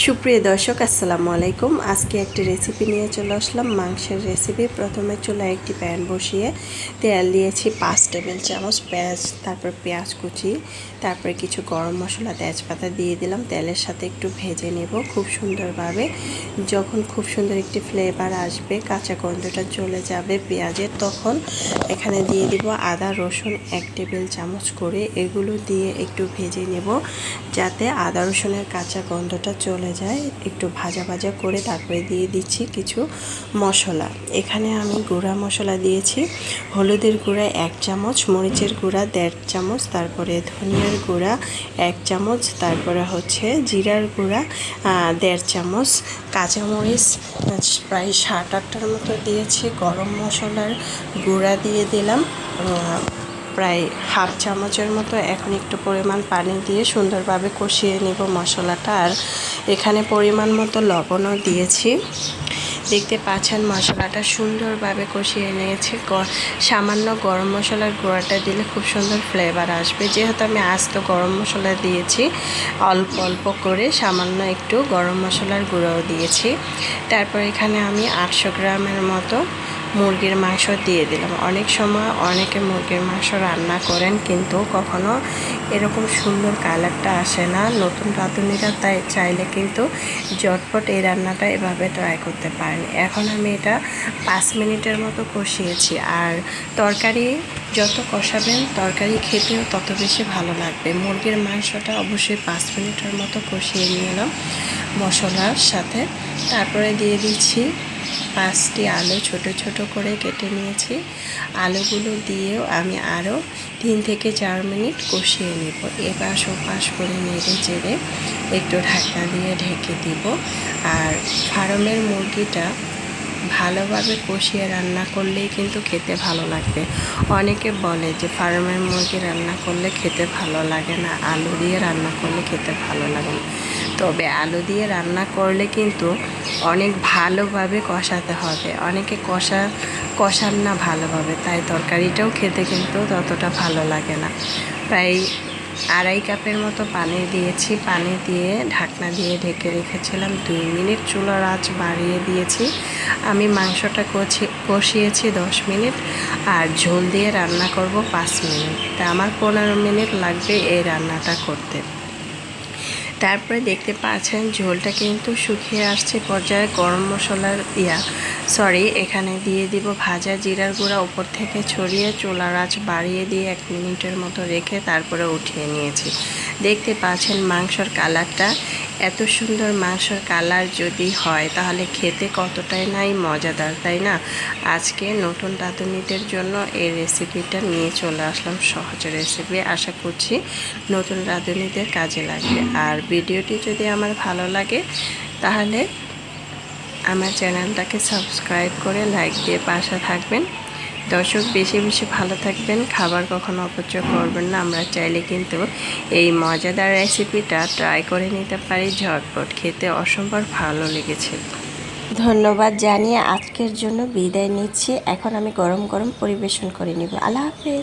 সুপ্রিয় দর্শক আসসালামু আলাইকুম। আজকে একটি রেসিপি নিয়ে চলে আসলাম, মাংসের রেসিপি। প্রথমে চুলায় একটি প্যান বসিয়ে তেল দিয়েছি 5 টেবিল চামচ, তারপর পেঁয়াজ কুচি, তারপরে কিছু গরম মশলা, তেজপাতা দিয়ে দিলাম। তেলের সাথে একটু ভেজে নেব খুব সুন্দরভাবে। যখন খুব সুন্দর একটি ফ্লেভার আসবে, কাঁচা গন্ধটা চলে যাবে পেঁয়াজের, তখন এখানে দিয়ে দিব আদা রসুন 1 টেবিল চামচ করে। এগুলো দিয়ে একটু ভেজে নেব যাতে আদা রসুনের কাঁচা গন্ধটা চলে যায়। একটু ভাজা ভাজা করে তারপরে দিয়ে দিচ্ছি কিছু মশলা। এখানে আমি গুঁড়া মশলা দিয়েছি, হলুদের গুঁড়া 1 চামচ, মরিচের গুঁড়া 1.5 চামচ, তারপরে ধনিয়ার গুঁড়া 1 চামচ, তারপরে হচ্ছে জিরার গুঁড়া 1.5 চামচ, কাঁচামরিচ প্রায় 7-8টার মতো দিয়েছি, গরম মশলার গুঁড়া দিয়ে দিলাম প্রায় 1/2 চামচের মতো। এখন একটু পরিমাণ পানি দিয়ে সুন্দরভাবে কষিয়ে নেব মশলাটা। আর এখানে পরিমাণ মতো লবণও দিয়েছি। দেখতে পাচ্ছেন মশলাটা সুন্দরভাবে কষিয়ে নিয়েছি। সামান্য গরম মশলার গুঁড়াটা দিলে খুব সুন্দর ফ্লেভার আসবে। যেহেতু আমি আস্ত গরম মশলা দিয়েছি, অল্প অল্প করে সামান্য একটু গরম মশলার গুঁড়াও দিয়েছি। তারপর এখানে আমি 800 গ্রামের মতো মুরগির মাংস দিয়ে দিলাম। অনেক সময় অনেকে মুরগির মাংস রান্না করেন, কিন্তু কখনো এরকম সুন্দর কালারটা আসে না। নতুন রাঁধুনিরা তাই চাইলে কিন্তু ঝটপট এই রান্নাটা এভাবে ট্রাই করতে পারেন। এখন আমি এটা 5 মিনিটের মতো কষিয়েছি। আর তরকারি যত কষাবেন তরকারি খেতেও তত বেশি ভালো লাগবে। মুরগির মাংসটা অবশ্যই 5 মিনিটের মতো কষিয়ে নিলাম মশলার সাথে। তারপরে দিয়ে দিচ্ছি 5টি আলু ছোট ছোট করে কেটে নিয়েছি। আলুগুলো দিয়েও আমি আরও 3 থেকে 4 মিনিট কষিয়ে নেব। এপাশ ওপাশ করে নেড়ে চেড়ে একটু ঢাকনা দিয়ে ঢেকে দিব। আর ফার্মের মুরগিটা ভালোভাবে কষিয়ে রান্না করলেই কিন্তু খেতে ভালো লাগবে। অনেকে বলে যে ফার্মের মুরগি রান্না করলে খেতে ভালো লাগে না, আলু দিয়ে রান্না করলে খেতে ভালো লাগে না। তবে আলু দিয়ে রান্না করলে কিন্তু অনেক ভালোভাবে কষাতে হবে। অনেকে কষান না ভালোভাবে, তাই তরকারিটাও খেতে কিন্তু ততটা ভালো লাগে না। প্রায় 2.5 কাপের মতো পানি দিয়েছি। পানি দিয়ে ঢাকনা দিয়ে ঢেকে রেখেছিলাম 2 মিনিট। চুলার আঁচ বাড়িয়ে দিয়েছি। আমি মাংসটা কষিয়েছি 10 মিনিট, আর ঝোল দিয়ে রান্না করব 5 মিনিট। তা আমার 15 মিনিট লাগবে এই রান্নাটা করতে। তারপরে দেখতে পাচ্ছেন ঝোলটা কিন্তু শুকিয়ে আসছে পর্যায়ে। গরম মশলার এখানে দিয়ে দিব ভাজা জিরার গুঁড়া উপর থেকে ছড়িয়ে চুলার আঁচ বাড়িয়ে দিয়ে 1 মিনিটের মতো রেখে তারপরে উঠিয়ে নিয়েছি। দেখতে পাচ্ছেন মাংসর কালারটা এত সুন্দর। মাংসর কালার যদি হয় তাহলে খেতে কতটাই নাই মজাদার, তাই না? আজকে নতুন রাঁধুনিদের জন্য এই রেসিপিটা নিয়ে চলে আসলাম, সহজ রেসিপি। আশা করছি নতুন রাঁধুনিদের কাজে লাগবে। আর ভিডিওটি যদি আমার ভালো লাগে তাহলে আমার চ্যানেলটাকে সাবস্ক্রাইব করে লাইক দিয়ে পাশে থাকবেন। দর্শক বেশি বেশি ভালো থাকবেন, খাবার কখনো অপচয় করবেন না। আমরা চাইলে কিন্তু এই মজাদার রেসিপিটা ট্রাই করে নিতে পারি ঝটপট, খেতে অসম্ভব ভালো লেগেছে। ধন্যবাদ জানিয়ে আজকের জন্য বিদায় নিচ্ছি। এখন আমি গরম গরম পরিবেশন করে নিব। আল্লাহ হাফেজ।